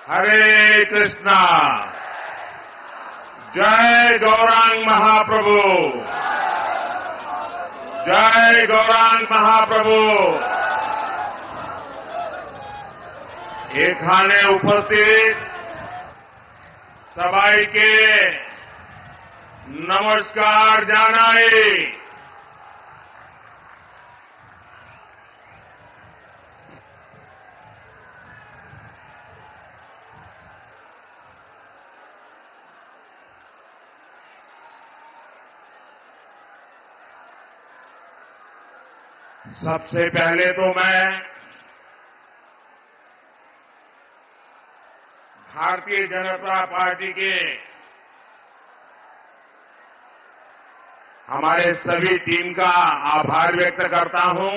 हरे कृष्णा। जय गौरांग महाप्रभु। जय गौरांग महाप्रभु। एखाने उपस्थित सबाई के नमस्कार जानाई। सबसे पहले तो मैं भारतीय जनता पार्टी के हमारे सभी टीम का आभार व्यक्त करता हूं,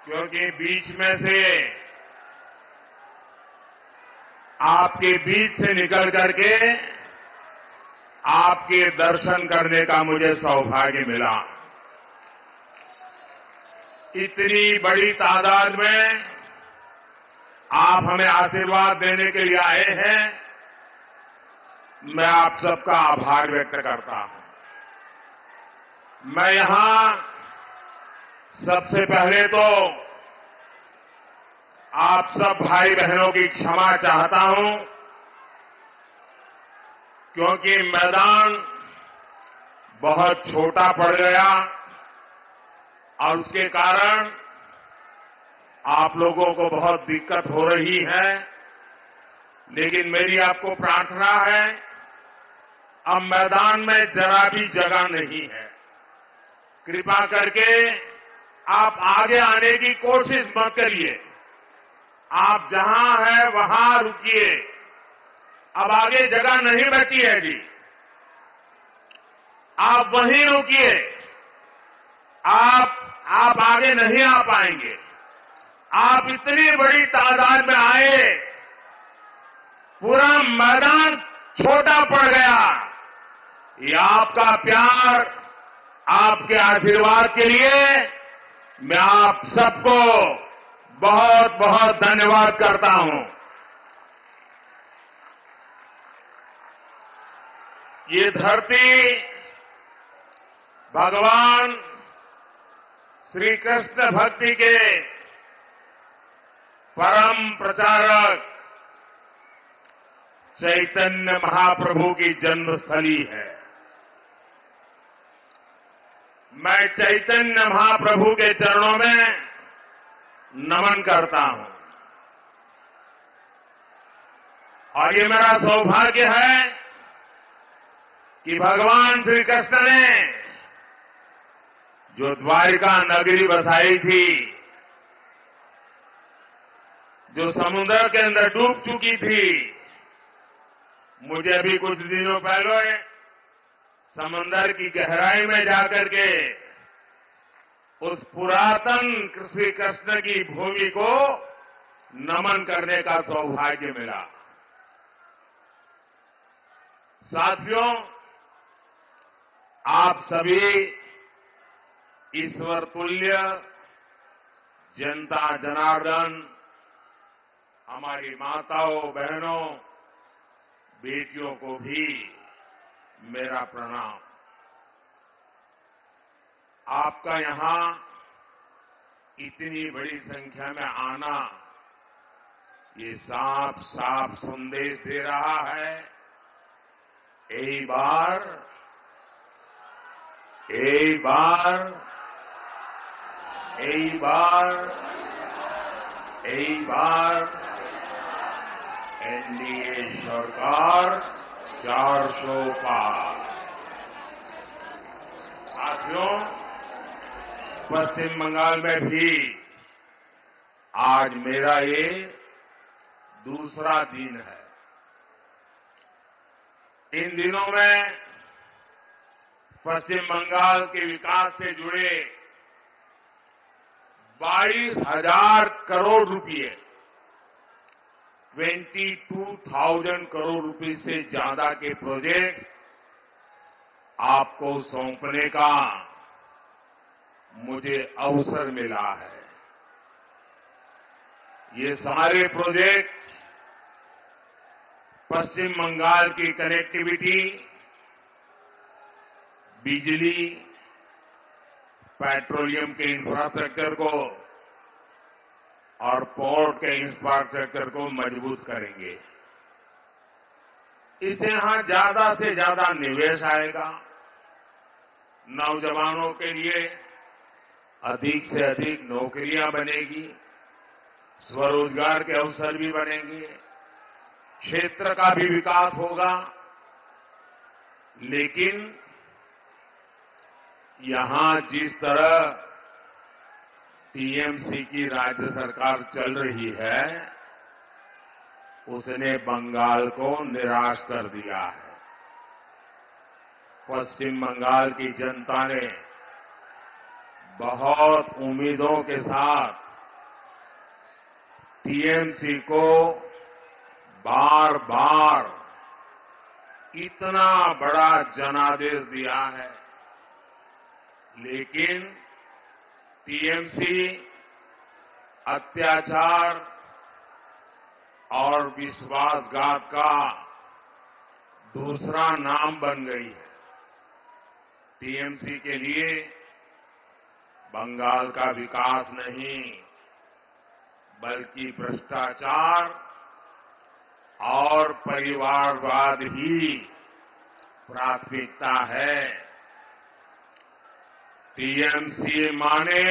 क्योंकि बीच में से आपके बीच से निकल करके आपके दर्शन करने का मुझे सौभाग्य मिला। इतनी बड़ी तादाद में आप हमें आशीर्वाद देने के लिए आए हैं, मैं आप सबका आभार व्यक्त करता हूं। मैं यहां सबसे पहले तो आप सब भाई बहनों की क्षमा चाहता हूं, क्योंकि मैदान बहुत छोटा पड़ गया और उसके कारण आप लोगों को बहुत दिक्कत हो रही है। लेकिन मेरी आपको प्रार्थना है, अब मैदान में जरा भी जगह नहीं है। कृपा करके आप आगे आने की कोशिश मत करिए। आप जहां हैं वहां रुकिए। अब आगे जगह नहीं बची है जी, आप वहीं रुकिए। आप आगे नहीं आ पाएंगे। आप इतनी बड़ी तादाद में आए, पूरा मैदान छोटा पड़ गया। ये आपका प्यार, आपके आशीर्वाद के लिए मैं आप सबको बहुत बहुत धन्यवाद करता हूं। ये धरती भगवान श्री कृष्ण भक्ति के परम प्रचारक चैतन्य महाप्रभु की जन्मस्थली है। मैं चैतन्य महाप्रभु के चरणों में नमन करता हूं और ये मेरा सौभाग्य है कि भगवान श्री कृष्ण ने जो द्वारिका नगरी बसाई थी, जो समुद्र के अंदर डूब चुकी थी, मुझे अभी कुछ दिनों पहले समुद्र की गहराई में जाकर के उस पुरातन श्री कृष्ण की भूमि को नमन करने का सौभाग्य मिला। साथियों, आप सभी ईश्वर तुल्य जनता जनार्दन, हमारी माताओं बहनों बेटियों को भी मेरा प्रणाम। आपका यहां इतनी बड़ी संख्या में आना ये साफ साफ संदेश दे रहा है, एक बार एनडीए सरकार 400 पार। साथियों, पश्चिम बंगाल में भी आज मेरा ये दूसरा दिन है। इन दिनों में पश्चिम बंगाल के विकास से जुड़े 22,000 करोड़ रुपए, 22,000 करोड़ रुपए से ज्यादा के प्रोजेक्ट आपको सौंपने का मुझे अवसर मिला है। ये सारे प्रोजेक्ट पश्चिम बंगाल की कनेक्टिविटी, बिजली, पेट्रोलियम के इंफ्रास्ट्रक्चर को और पोर्ट के इंफ्रास्ट्रक्चर को मजबूत करेंगे। इससे यहां ज्यादा से ज्यादा निवेश आएगा, नौजवानों के लिए अधिक से अधिक नौकरियां बनेगी, स्वरोजगार के अवसर भी बनेंगे, क्षेत्र का भी विकास होगा। लेकिन यहां जिस तरह टीएमसी की राज्य सरकार चल रही है, उसने बंगाल को निराश कर दिया है। पश्चिम बंगाल की जनता ने बहुत उम्मीदों के साथ टीएमसी को बार बार इतना बड़ा जनादेश दिया है, लेकिन टीएमसी अत्याचार और विश्वासघात का दूसरा नाम बन गई है। टीएमसी के लिए बंगाल का विकास नहीं, बल्कि भ्रष्टाचार और परिवारवाद ही प्राथमिकता है। टीएमसी माने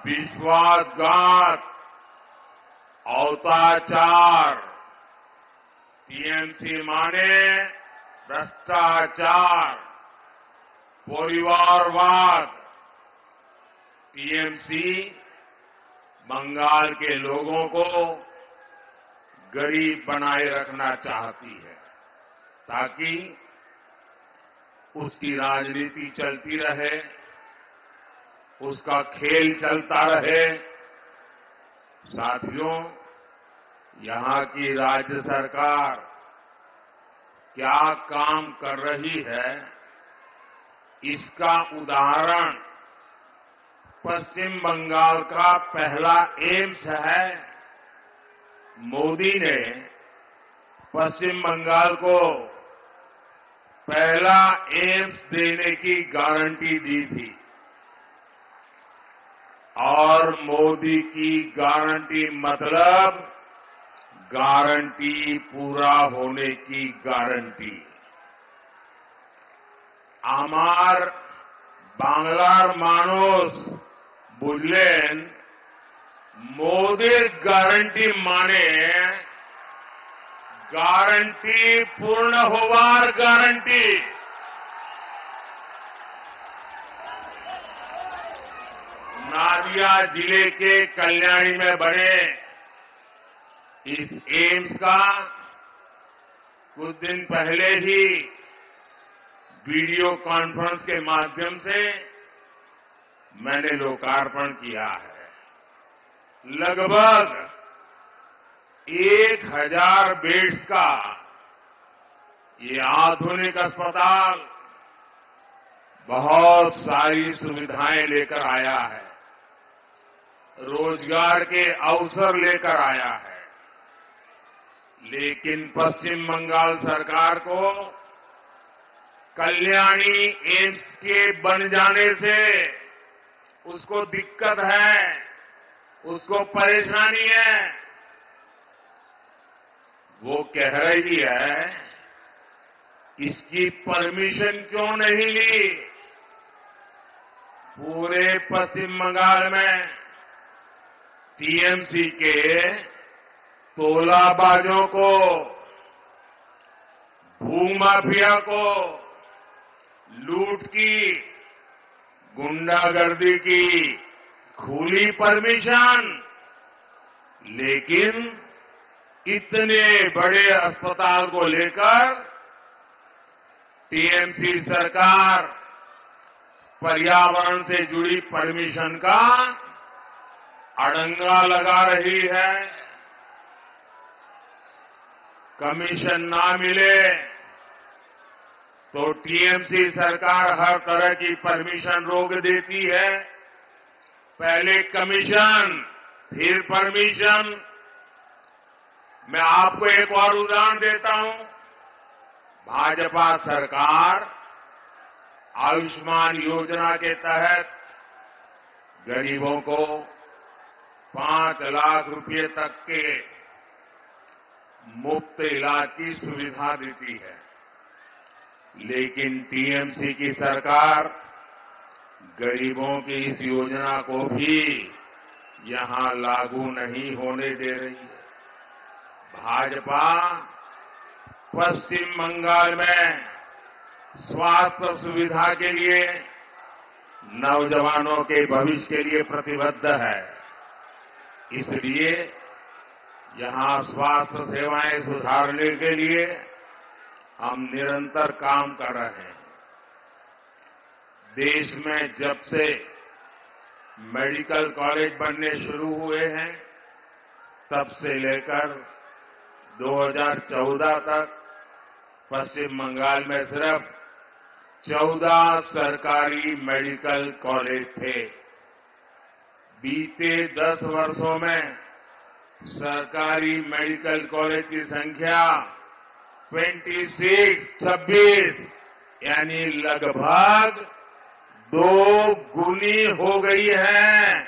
विश्वासघात, औताचार, टीएमसी माने भ्रष्टाचार, परिवारवाद। टीएमसी बंगाल के लोगों को गरीब बनाए रखना चाहती है, ताकि उसकी राजनीति चलती रहे, उसका खेल चलता रहे। साथियों, यहां की राज्य सरकार क्या काम कर रही है, इसका उदाहरण पश्चिम बंगाल का पहला एम्स है। मोदी ने पश्चिम बंगाल को पहला एम्स देने की गारंटी दी थी, और मोदी की गारंटी मतलब गारंटी पूरा होने की गारंटी। আমার বাংলার মানুষ বুঝলেন, মোদির গ্যারান্টি মানে গ্যারান্টি পূর্ণ হওয়ার গ্যারান্টি। नादिया जिले के कल्याणी में बने इस एम्स का कुछ दिन पहले ही वीडियो कॉन्फ्रेंस के माध्यम से मैंने लोकार्पण किया है। लगभग 1000 बेड्स का ये आधुनिक अस्पताल बहुत सारी सुविधाएं लेकर आया है, रोजगार के अवसर लेकर आया है। लेकिन पश्चिम बंगाल सरकार को कल्याणी एम्स के बन जाने से उसको दिक्कत है, उसको परेशानी है। वो कह रही है, इसकी परमिशन क्यों नहीं ली? पूरे पश्चिम बंगाल में टीएमसी के तोलाबाजों को, भूमाफिया को, लूट की, गुंडागर्दी की खुली परमिशन, लेकिन इतने बड़े अस्पताल को लेकर टीएमसी सरकार पर्यावरण से जुड़ी परमिशन का अड़ंगा लगा रही है। कमीशन ना मिले तो टीएमसी सरकार हर तरह की परमिशन रोक देती है। पहले कमीशन, फिर परमिशन। मैं आपको एक और उदाहरण देता हूं। भाजपा सरकार आयुष्मान योजना के तहत गरीबों को 5 लाख रुपए तक के मुफ्त इलाज की सुविधा देती है, लेकिन टीएमसी की सरकार गरीबों की इस योजना को भी यहां लागू नहीं होने दे रही है। भाजपा पश्चिम बंगाल में स्वास्थ्य सुविधा के लिए, नौजवानों के भविष्य के लिए प्रतिबद्ध है। इसलिए यहां स्वास्थ्य सेवाएं सुधारने के लिए हम निरंतर काम कर रहे हैं। देश में जब से मेडिकल कॉलेज बनने शुरू हुए हैं, तब से लेकर 2014 तक पश्चिम बंगाल में सिर्फ 14 सरकारी मेडिकल कॉलेज थे। बीते 10 वर्षों में सरकारी मेडिकल कॉलेज की संख्या 26 यानी लगभग 2 गुनी हो गई है।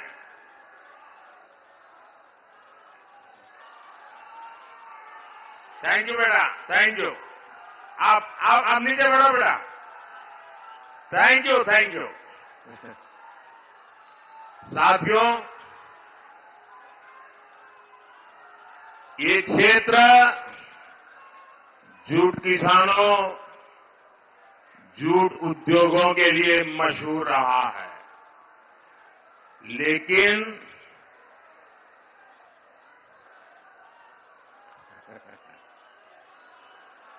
थैंक यू बेटा, थैंक यू। आप नीचे बैठो बेटा। Thank you, thank you. साथियों, ये क्षेत्र जूट किसानों, जूट उद्योगों के लिए मशहूर रहा है, लेकिन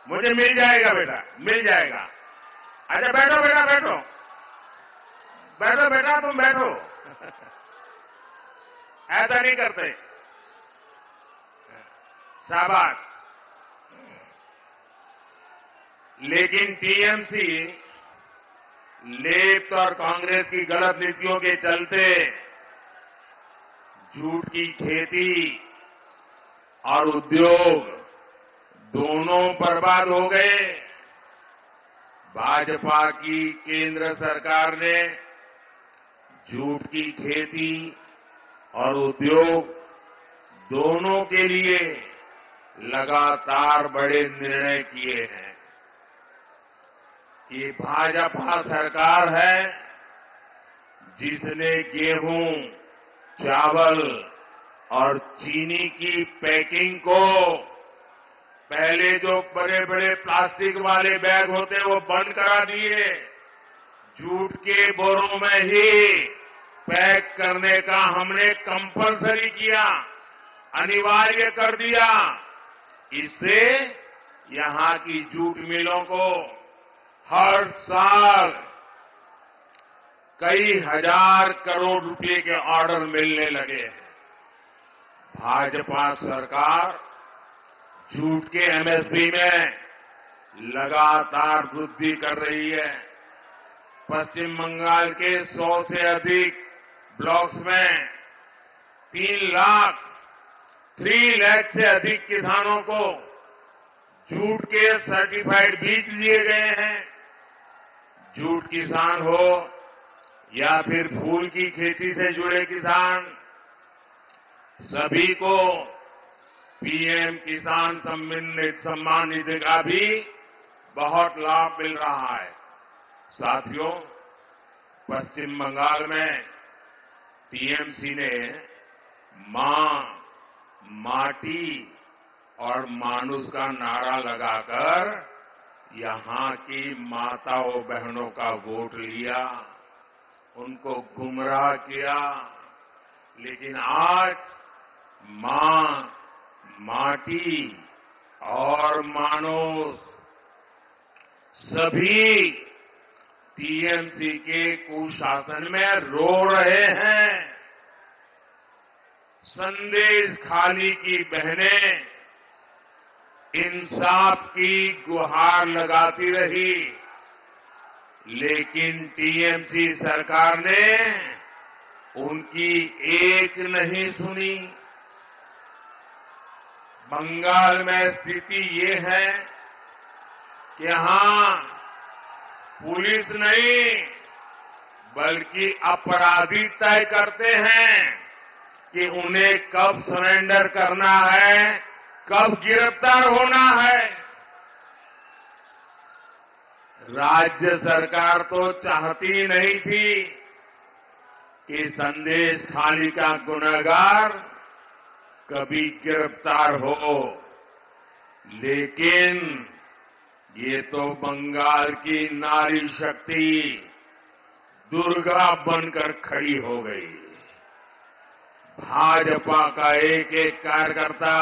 मुझे मिल जाएगा बेटा, मिल जाएगा। अच्छा बैठो बेटा, बैठो बैठो बेटा, तुम बैठो। ऐसा नहीं करते। शाबाश। लेकिन टीएमसी लेफ्ट और कांग्रेस की गलत नीतियों के चलते जूट की खेती और उद्योग दोनों बर्बाद हो गए। भाजपा की केंद्र सरकार ने जूट की खेती और उद्योग दोनों के लिए लगातार बड़े निर्णय किए हैं। ये भाजपा सरकार है जिसने गेहूं, चावल और चीनी की पैकिंग को, पहले जो बड़े बड़े प्लास्टिक वाले बैग होते वो बंद करा दिए, जूट के बोरों में ही पैक करने का हमने कंपलसरी किया, अनिवार्य कर दिया। इससे यहां की जूट मिलों को हर साल कई हजार करोड़ रुपए के ऑर्डर मिलने लगे हैं। भाजपा सरकार जूट के एमएसपी में लगातार वृद्धि कर रही है। पश्चिम बंगाल के 100 से अधिक ब्लॉक्स में 3 लाख से अधिक किसानों को जूट के सर्टिफाइड बीज दिए गए हैं। जूट किसान हो या फिर फूल की खेती से जुड़े किसान, सभी को पीएम किसान सम्मान निधि का भी बहुत लाभ मिल रहा है। साथियों, पश्चिम बंगाल में टीएमसी ने मां, माटी और मानुष का नारा लगाकर यहां की माताओं बहनों का वोट लिया, उनको गुमराह किया। लेकिन आज मां, माटी और मानुष सभी टीएमसी के कुशासन में रो रहे हैं। संदेश खाली की बहनें इंसाफ की गुहार लगाती रही, लेकिन टीएमसी सरकार ने उनकी एक नहीं सुनी। बंगाल में स्थिति ये है कि यहां पुलिस नहीं बल्कि अपराधी तय करते हैं कि उन्हें कब सरेंडर करना है, कब गिरफ्तार होना है। राज्य सरकार तो चाहती नहीं थी कि संदेश खाली का गुनहगार कभी गिरफ्तार हो, लेकिन ये तो बंगाल की नारी शक्ति दुर्गा बनकर खड़ी हो गई। भाजपा का एक एक कार्यकर्ता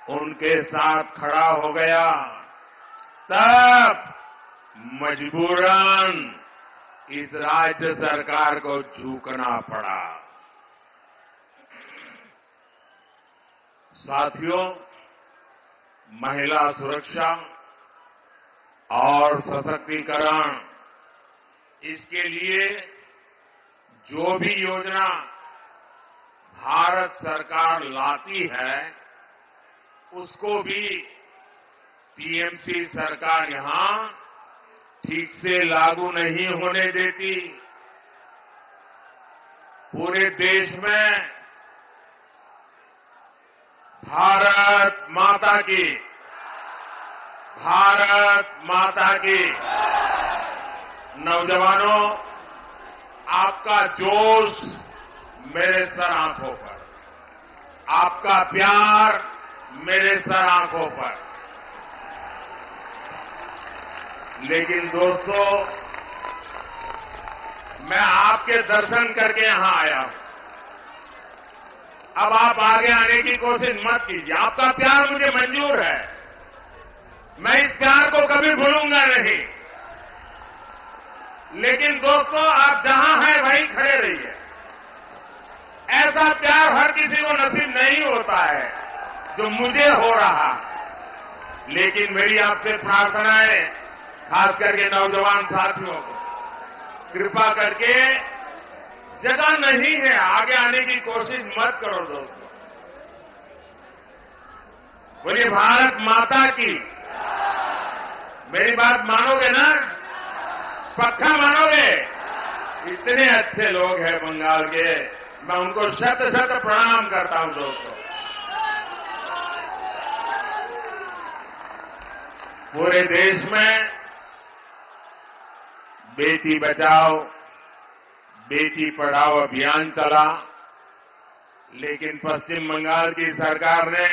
उनके साथ खड़ा हो गया, तब मजबूरन इस राज्य सरकार को झुकना पड़ा। साथियों, महिला सुरक्षा और सशक्तिकरण, इसके लिए जो भी योजना भारत सरकार लाती है उसको भी टीएमसी सरकार यहां ठीक से लागू नहीं होने देती। पूरे देश में भारत माता की, भारत माता की। नौजवानों, आपका जोश मेरे सर आंखों पर, आपका प्यार मेरे सर आंखों पर। लेकिन दोस्तों, मैं आपके दर्शन करके यहां आया हूं। अब आप आगे आने की कोशिश मत कीजिए। आपका प्यार मुझे मंजूर है, मैं इस प्यार को कभी भूलूंगा नहीं। लेकिन दोस्तों, आप जहां हैं वहीं खड़े रहिए। ऐसा प्यार हर किसी को नसीब नहीं होता है जो मुझे हो रहा। लेकिन मेरी आपसे प्रार्थना है, खास करके नौजवान साथियों को, कृपा करके जगह नहीं है, आगे आने की कोशिश मत करो दोस्तों। बोलिए भारत माता की। मेरी बात मानोगे ना? पक्का मानोगे? इतने अच्छे लोग हैं बंगाल के, मैं उनको शत शत प्रणाम करता हूं दोस्तों। पूरे देश में बेटी बचाओ बेटी पढ़ाओ अभियान चला, लेकिन पश्चिम बंगाल की सरकार ने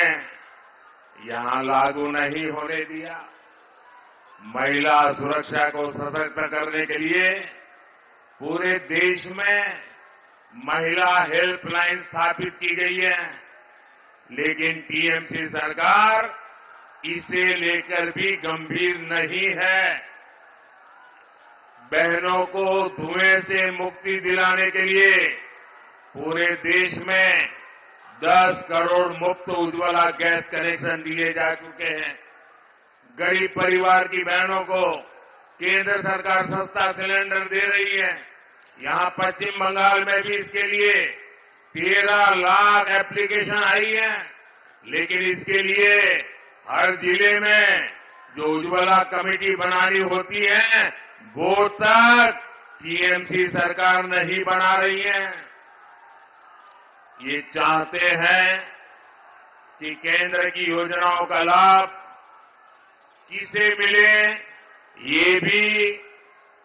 यहां लागू नहीं होने दिया। महिला सुरक्षा को सशक्त करने के लिए पूरे देश में महिला हेल्पलाइन स्थापित की गई है, लेकिन टीएमसी सरकार इसे लेकर भी गंभीर नहीं है। बहनों को धुएं से मुक्ति दिलाने के लिए पूरे देश में 10 करोड़ मुफ्त उज्ज्वला गैस कनेक्शन दिए जा चुके हैं। गरीब परिवार की बहनों को केंद्र सरकार सस्ता सिलेंडर दे रही है। यहां पश्चिम बंगाल में भी इसके लिए 13 लाख एप्लीकेशन आई है, लेकिन इसके लिए हर जिले में जो उज्ज्वला कमेटी बनानी होती है वो तक टीएमसी सरकार नहीं बना रही है। ये चाहते हैं कि केंद्र की योजनाओं का लाभ किसे मिले, ये भी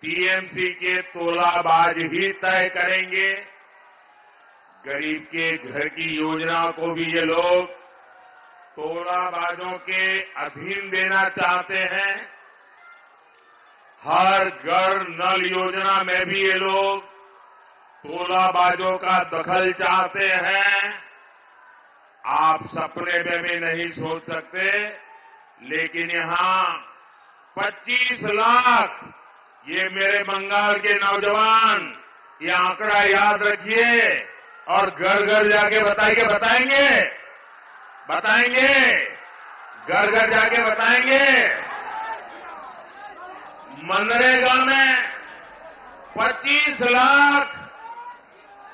टीएमसी के तोलाबाज ही तय करेंगे। गरीब के घर की योजना को भी ये लोग तोलाबाजों के अधीन देना चाहते हैं। हर घर नल योजना में भी ये लोग तोलाबाजों का दखल चाहते हैं। आप सपने में भी नहीं सोच सकते, लेकिन यहां 25 लाख, ये मेरे बंगाल के नौजवान ये आंकड़ा याद रखिए और घर घर जाके बताएंगे, घर घर जाके बताएंगे। मनरेगा में 25 लाख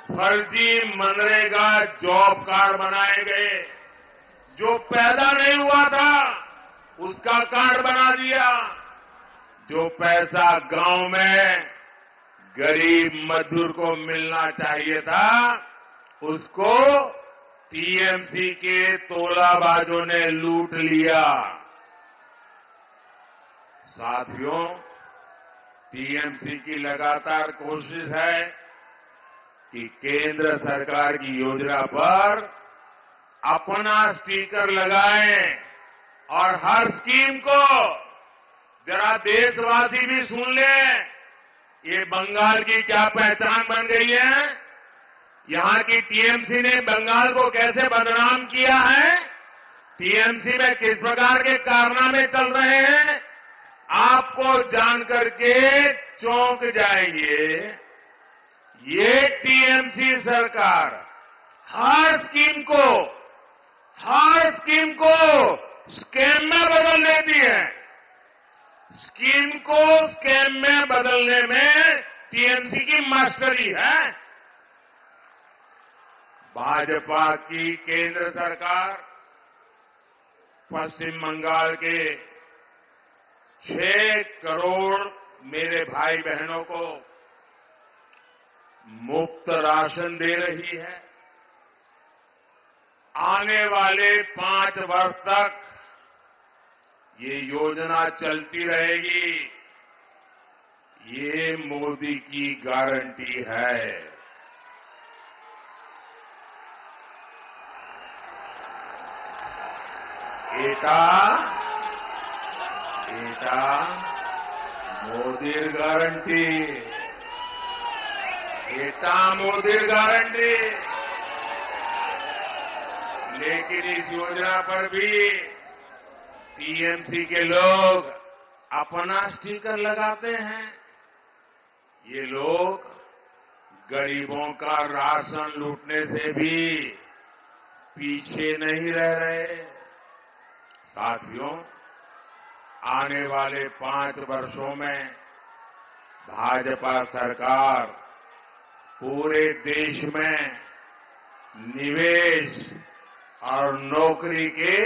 फर्जी मनरेगा जॉब कार्ड बनाए गए, जो पैदा नहीं हुआ था उसका कार्ड बना दिया। जो पैसा गांव में गरीब मजदूर को मिलना चाहिए था उसको टीएमसी के तोलाबाजों ने लूट लिया। साथियों, टीएमसी की लगातार कोशिश है कि केंद्र सरकार की योजना पर अपना स्टिकर लगाएं और हर स्कीम को जरा देशवासी भी सुन लें। ये बंगाल की क्या पहचान बन गई है? यहां की टीएमसी ने बंगाल को कैसे बदनाम किया है? टीएमसी में किस प्रकार के कारनामे चल रहे हैं? आपको जानकर के चौंक जाएंगे। ये टीएमसी सरकार हर स्कीम को स्कैम में बदल देती है। स्कीम को स्कैम में बदलने में टीएमसी की मास्टरी है। भाजपा की केंद्र सरकार पश्चिम बंगाल के 6 करोड़ मेरे भाई बहनों को मुफ्त राशन दे रही है। आने वाले 5 वर्ष तक ये योजना चलती रहेगी। ये मोदी की गारंटी है। एटा मोदीर गारंटी, एटा मोदीर गारंटी। लेकिन इस योजना पर भी टीएमसी के लोग अपना स्टिकर लगाते हैं। ये लोग गरीबों का राशन लूटने से भी पीछे नहीं रह रहे। साथियों, आने वाले 5 वर्षों में भाजपा सरकार पूरे देश में निवेश और नौकरी के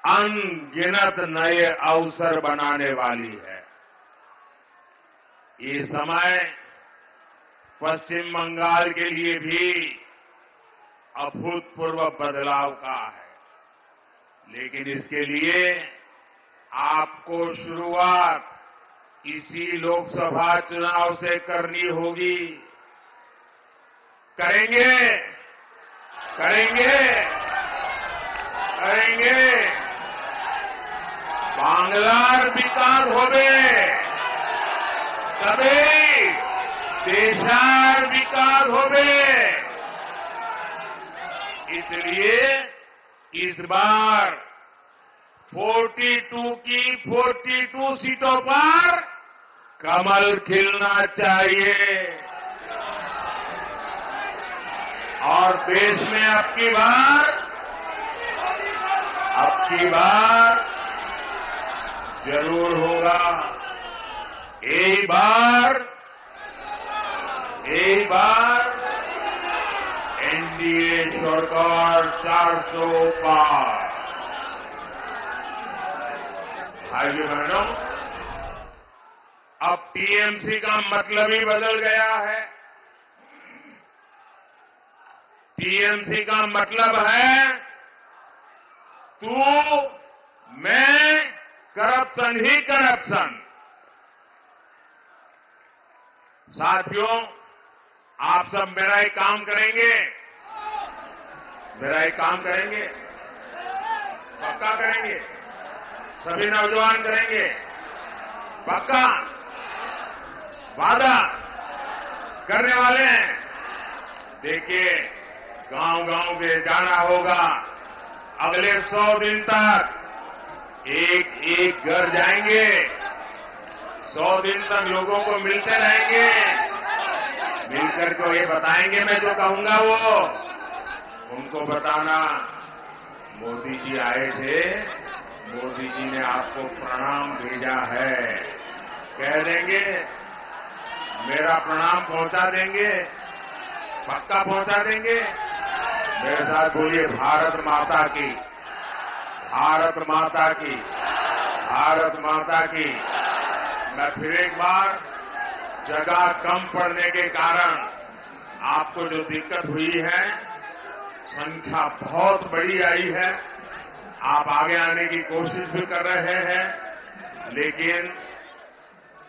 अनगिनत नए अवसर बनाने वाली है। ये समय पश्चिम बंगाल के लिए भी अभूतपूर्व बदलाव का है। लेकिन इसके लिए आपको शुरुआत इसी लोकसभा चुनाव से करनी होगी। करेंगे। बांग्लार विकास होबे तबे देशार विकास होबे। इसलिए इस बार 42 की 42 सीटों पर कमल खिलना चाहिए और देश में अब की बार जरूर होगा। एक बार एनडीए सरकार 400 पार। भाइयों बहनों, अब टीएमसी का मतलब ही बदल गया है। टीएमसी का मतलब है तू मैं करप्शन ही करप्शन। साथियों, आप सब मेरा एक काम करेंगे, पक्का करेंगे, सभी नौजवान करेंगे, पक्का वादा करने वाले हैं। देखिए, गांव के जाना होगा। अगले 100 दिन तक एक घर जाएंगे। 100 दिन तक लोगों को मिलते रहेंगे। मिलकर को ये बताएंगे, मैं जो कहूंगा वो उनको बताना। मोदी जी आए थे, मोदी जी ने आपको प्रणाम भेजा है, कह देंगे, मेरा प्रणाम पहुंचा देंगे, पक्का पहुंचा देंगे। मेरे साथ बोलिए भारत माता की, भारत माता की, भारत माता की। मैं फिर एक बार जगह कम पड़ने के कारण आपको जो दिक्कत हुई है, संख्या बहुत बड़ी आई है, आप आगे आने की कोशिश भी कर रहे हैं, लेकिन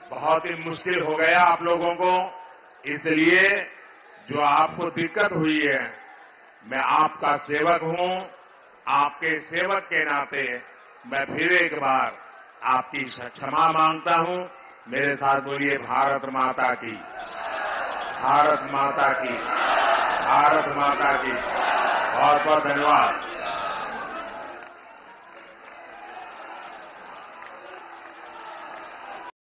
बहुत ही मुश्किल हो गया आप लोगों को। इसलिए जो आपको दिक्कत हुई है, मैं आपका सेवक हूं, आपके सेवक के नाते मैं फिर एक बार आपकी क्षमा मांगता हूं। मेरे साथ बोलिए भारत माता की, भारत माता की, भारत माता की। बहुत बहुत धन्यवाद।